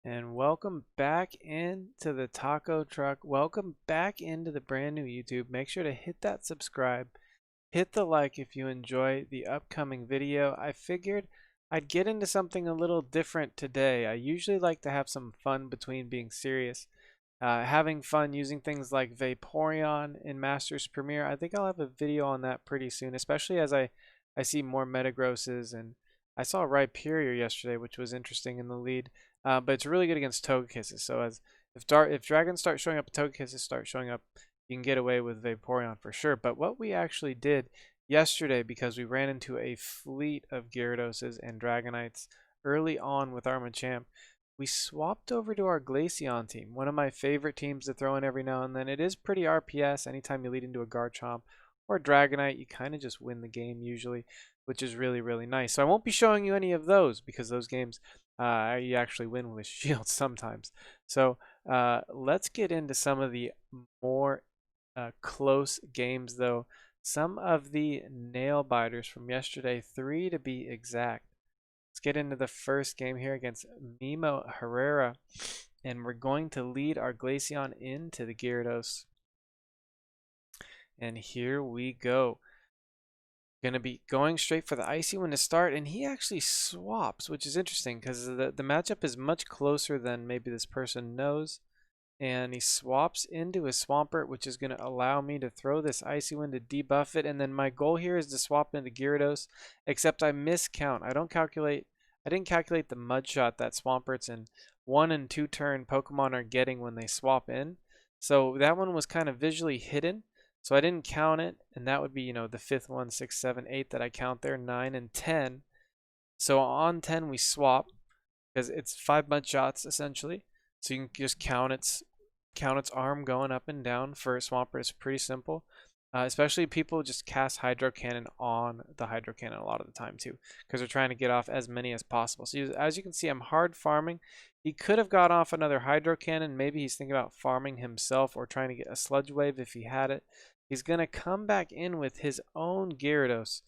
And welcome back into the Taco Truck. Welcome back into the brand new YouTube. Make sure to hit that subscribe. Hit the like if you enjoy the upcoming video. I figured I'd get into something a little different today. I usually like to have some fun between being serious. Having fun using things like Vaporeon in Masters Premiere. I think I'll have a video on that pretty soon, especially as I see more Metagrosses, and I saw Rhyperior yesterday, which was interesting in the lead. But it's really good against Togekisses. So if dragons start showing up, Togekisses start showing up, you can get away with Vaporeon for sure. But what we actually did yesterday, because we ran into a fleet of Gyarados and Dragonites early on with our Machamp, we swapped over to our Glaceon team, one of my favorite teams to throw in every now and then. It is pretty RPS. Anytime you lead into a Garchomp or a Dragonite, you kind of just win the game usually, which is really, really nice. So I won't be showing you any of those because those games you actually win with shields sometimes. So let's get into some of the more close games though. Some of the nail biters from yesterday, 3 to be exact. Let's get into the first game here against Mimo Herrera, and we're going to lead our Glaceon into the Gyarados. And here we go. Going to be going straight for the Icy Wind to start, and he actually swaps, which is interesting because the matchup is much closer than maybe this person knows. And he swaps into his Swampert, which is going to allow me to throw this Icy Wind to debuff it. And then my goal here is to swap into Gyarados, except I miscount. I didn't calculate the Mud Shot that Swamperts and 1 and 2 turn Pokemon are getting when they swap in. So that one was kind of visually hidden. So I didn't count it, and that would be, the 5th one, 6, 7, 8 that I count there, 9 and 10. So on 10 we swap because it's 5 Mud Shots essentially. So you can just count its arm going up and down for Swampert. It's pretty simple. Especially people just cast Hydro Cannon on the Hydro Cannon a lot of the time too, because they're trying to get off as many as possible. So as you can see, I'm hard farming. He could have got off another Hydro Cannon. Maybe he's thinking about farming himself or trying to get a Sludge Wave if he had it. He's going to come back in with his own Gyarados.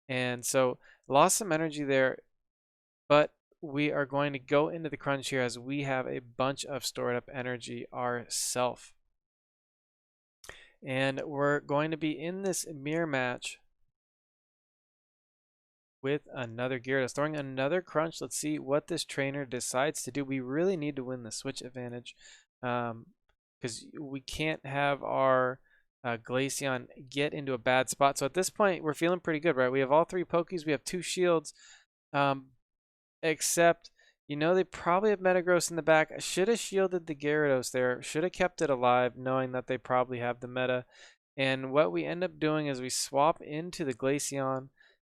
And so lost some energy there, but we are going to go into the crunch here as we have a bunch of stored up energy ourselves. And we're going to be in this mirror match with another Gyarados. Throwing another crunch. Let's see what this trainer decides to do. We really need to win the switch advantage because we can't have our Glaceon get into a bad spot. So at this point, we're feeling pretty good, right? We have all 3 Pokies. We have 2 shields. Except, they probably have Metagross in the back. I should have shielded the Gyarados there. Should have kept it alive, knowing that they probably have the meta. And what we end up doing is we swap into the Glaceon,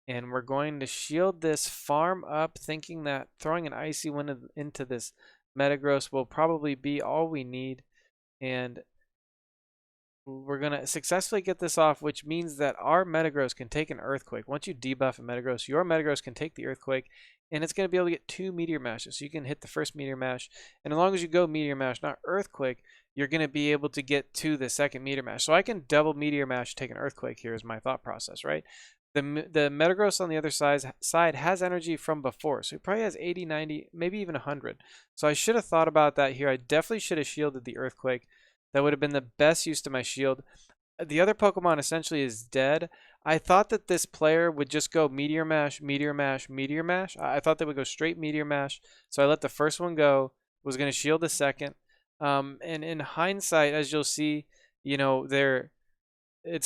and we're going to shield this, farm up, thinking that throwing an Icy Wind into this Metagross will probably be all we need. And we're going to successfully get this off, which means that our Metagross can take an Earthquake. Once you debuff a Metagross, your Metagross can take the Earthquake, and it's going to be able to get 2 Meteor Mashes. So you can hit the first Meteor Mash, and as long as you go Meteor Mash, not Earthquake, you're going to be able to get to the second Meteor Mash. So I can double Meteor Mash, take an Earthquake here is my thought process, right? The Metagross on the other side has energy from before, so it probably has 80, 90, maybe even 100. So I should have thought about that here. I definitely should have shielded the Earthquake. That would have been the best use to my shield. The other Pokemon essentially is dead. I thought that this player would just go Meteor Mash, Meteor Mash, Meteor Mash. I thought they would go straight Meteor Mash. So I let the first one go, was going to shield the second. And in hindsight, as you'll see, it's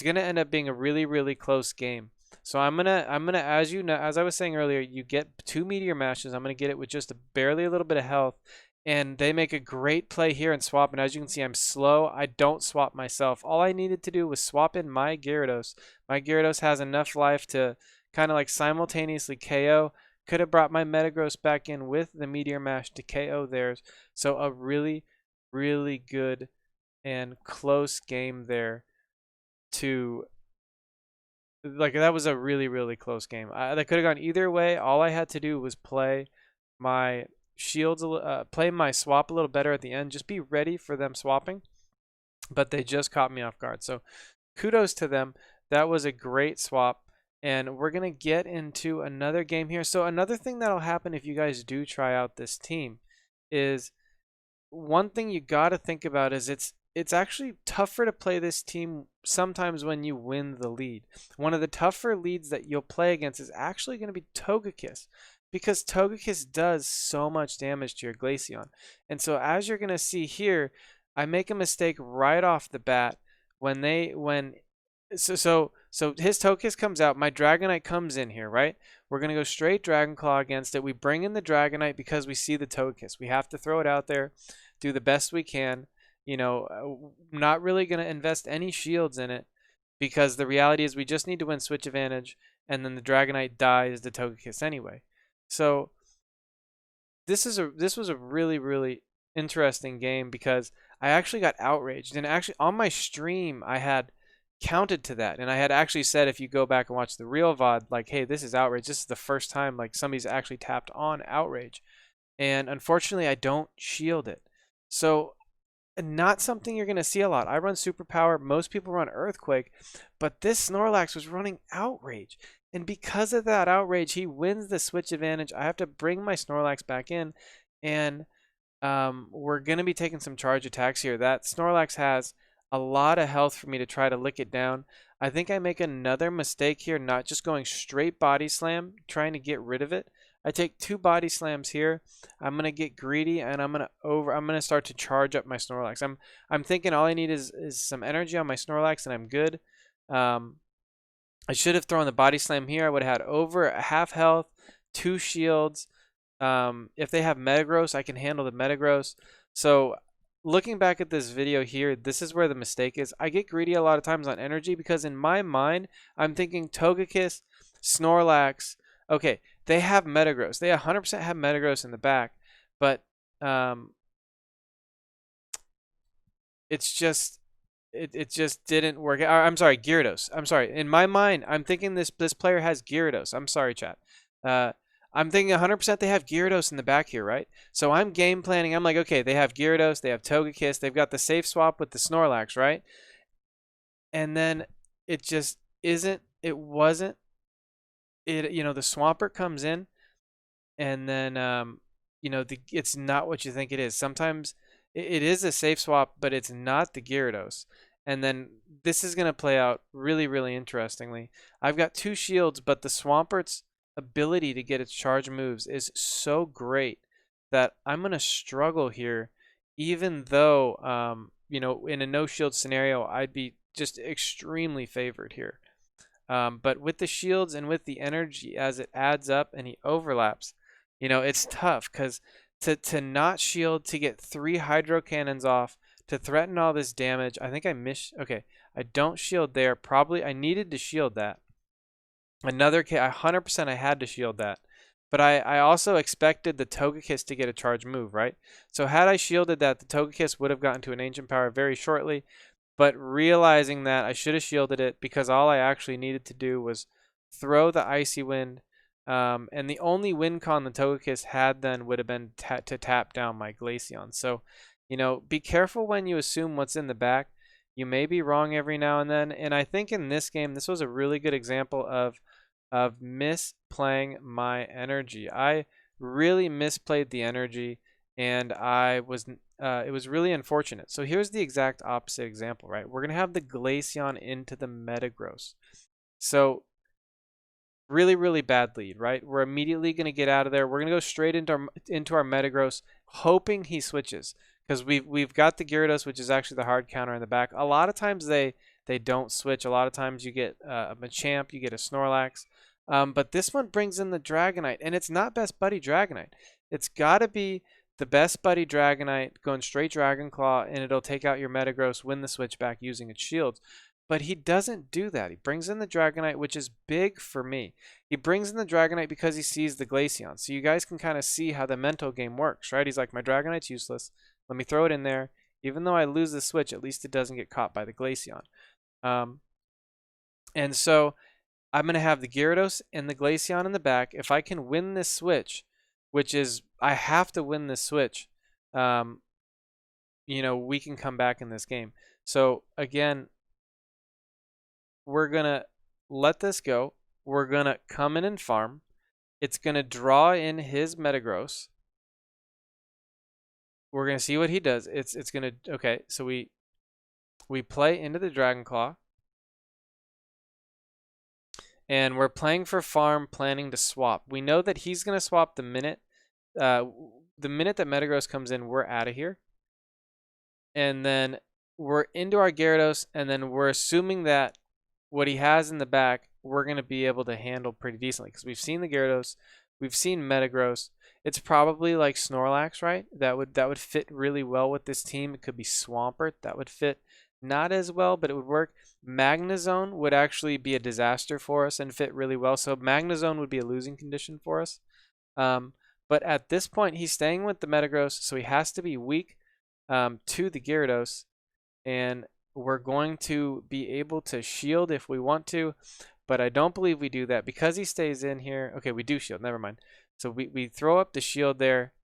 going to end up being a really, really close game. So I'm gonna as I was saying earlier, you get 2 Meteor Mashes. I'm gonna get it with just barely a little bit of health. And they make a great play here and swap. And as you can see, I'm slow. I don't swap myself. All I needed to do was swap in my Gyarados. My Gyarados has enough life to kind of like simultaneously KO. Could have brought my Metagross back in with the Meteor Mash to KO theirs. So a really, really good and close game there that was a really, really close game. That could have gone either way. All I had to do was play my shields, play my swap a little better at the end, just be ready for them swapping, but they just caught me off guard. So kudos to them. That was a great swap, and we're gonna get into another game here. So another thing that'll happen if you guys do try out this team is one thing you got to think about is it's actually tougher to play this team sometimes when you win the lead. One of the tougher leads that you'll play against is actually going to be Togekiss, because Togekiss does so much damage to your Glaceon. And so as you're going to see here, I make a mistake right off the bat when his Togekiss comes out, my Dragonite comes in here, right? We're going to go straight Dragon Claw against it. We bring in the Dragonite because we see the Togekiss. We have to throw it out there, do the best we can. You know, not really going to invest any shields in it, because the reality is we just need to win switch advantage, and then the Dragonite dies the Togekiss anyway. So this was a really, really interesting game, because I actually got outraged, and actually on my stream I had counted to that, and I had actually said, if you go back and watch the real VOD, like, hey, this is outrage. This is the first time like somebody's actually tapped on outrage, and unfortunately I don't shield it. So not something you're going to see a lot. I run Superpower, most people run Earthquake, but this Snorlax was running outrage, and because of that outrage he wins the switch advantage. I have to bring my Snorlax back in, and we're going to be taking some charge attacks here. That Snorlax has a lot of health for me to try to lick it down. I think I make another mistake here, not just going straight Body Slam, trying to get rid of it. I take 2 Body Slams here. I'm going to get greedy, and I'm going to start to charge up my Snorlax. I'm thinking all I need is some energy on my Snorlax, and I'm good. I should have thrown the Body Slam here. I would have had over a half health, 2 shields. If they have Metagross, I can handle the Metagross. So looking back at this video here, this is where the mistake is. I get greedy a lot of times on energy, because in my mind, I'm thinking Togekiss, Snorlax. Okay, they have Metagross. They 100% have Metagross in the back, but it's just it just didn't work. I'm sorry, Gyarados. I'm sorry. In my mind, I'm thinking this player has Gyarados. I'm sorry, chat. I'm thinking 100% they have Gyarados in the back here, right? So I'm game planning. I'm like, okay, they have Gyarados, they have Togekiss, they've got the safe swap with the Snorlax, right? And then it just isn't, it wasn't, you know, the Swampert comes in, and then, you know, it's not what you think it is. Sometimes it is a safe swap, but it's not the Gyarados. And then this is going to play out really, really interestingly. I've got 2 shields, but the Swampert's ability to get its charge moves is so great that I'm going to struggle here, even though, you know, in a no shield scenario, I'd be just extremely favored here. But with the shields and with the energy as it adds up and he overlaps, you know, it's tough, because to not shield, to get 3 Hydro Cannons off, to threaten all this damage. I think I missed. Okay, I don't shield there. Probably I needed to shield that. Another 100% I had to shield that. But I also expected the Togekiss to get a charge move, right? So had I shielded that, the Togekiss would have gotten to an Ancient Power very shortly. But realizing that I should have shielded it, because all I actually needed to do was throw the Icy Wind. And the only win con the Togekiss had then would have been to tap down my Glaceon. So, you know, be careful when you assume what's in the back. You may be wrong every now and then. And I think in this game, this was a really good example of misplaying my energy. I really misplayed the energy, and it was really unfortunate. So here's the exact opposite example, right? We're gonna have the Glaceon into the Metagross. So really, really bad lead, right? We're immediately gonna get out of there. We're gonna go straight into our Metagross, hoping he switches, because we've got the Gyarados, which is actually the hard counter in the back. A lot of times they don't switch. A lot of times you get a Machamp, you get a Snorlax. But this one brings in the Dragonite, and it's not Best Buddy Dragonite. It's got to be the Best Buddy Dragonite going straight Dragon Claw, and it'll take out your Metagross, win the switchback using its shields. But he doesn't do that. He brings in the Dragonite, which is big for me. He brings in the Dragonite because he sees the Glaceon. So you guys can kind of see how the mental game works, right? He's like, my Dragonite's useless. Let me throw it in there. Even though I lose the switch, at least it doesn't get caught by the Glaceon. And so I'm going to have the Gyarados and the Glaceon in the back. If I can win this switch, which is, I have to win this switch, you know, we can come back in this game. So again, we're going to let this go. We're going to come in and farm. It's going to draw in his Metagross. we're gonna see what he does. It's gonna okay. So we play into the Dragonclaw, and we're playing for farm, planning to swap. We know that he's gonna swap uh, the minute that Metagross comes in. We're out of here, and then we're into our Gyarados, and then we're assuming that what he has in the back, we're going to be able to handle pretty decently because we've seen the Gyarados, we've seen Metagross. It's probably like Snorlax, right? That would fit really well with this team. It could be Swampert. That would fit not as well, but it would work. Magnezone would actually be a disaster for us and fit really well. So Magnezone would be a losing condition for us. But at this point, he's staying with the Metagross, so he has to be weak to the Gyarados, and we're going to be able to shield if we want to, but I don't believe we do that because he stays in here. Okay, we do shield, never mind. So we throw up the shield there,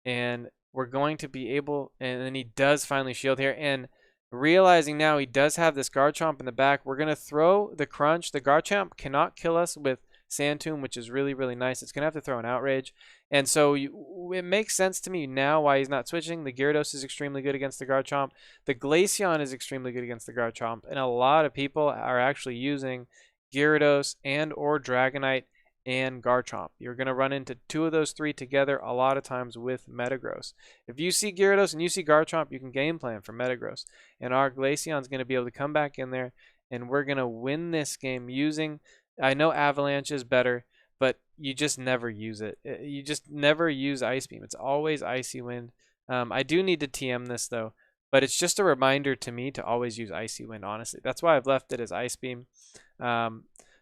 and we're going to be able, and then he does finally shield here, and realizing now he does have this Garchomp in the back, we're going to throw the Crunch. The Garchomp cannot kill us with Sand Tomb, which is really, really nice. It's going to have to throw an Outrage. And so it makes sense to me now why he's not switching. The Gyarados is extremely good against the Garchomp. The Glaceon is extremely good against the Garchomp. And a lot of people are actually using Gyarados and or Dragonite and Garchomp. You're going to run into two of those three together a lot of times with Metagross. If you see Gyarados and you see Garchomp, you can game plan for Metagross. And our Glaceon is going to be able to come back in there, and we're going to win this game using... I know Avalanche is better, but you just never use it. You just never use Ice Beam. It's always Icy Wind. I do need to TM this, though, but it's just a reminder to me to always use Icy Wind, honestly. That's why I've left it as Ice Beam.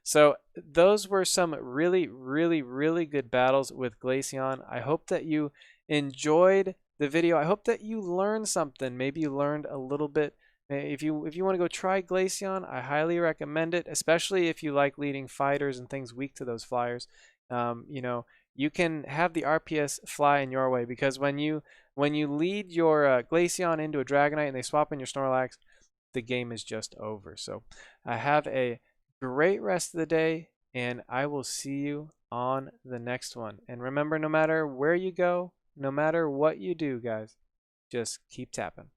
So those were some really, really, really good battles with Glaceon. I hope that you enjoyed the video. I hope that you learned something. Maybe you learned a little bit. If you want to go try Glaceon, I highly recommend it, especially if you like leading fighters and things weak to those flyers. You can have the RPS fly in your way, because when you lead your Glaceon into a Dragonite and they swap in your Snorlax, the game is just over. So have a great rest of the day, and I will see you on the next one. And remember, no matter where you go, no matter what you do, guys, just keep tapping.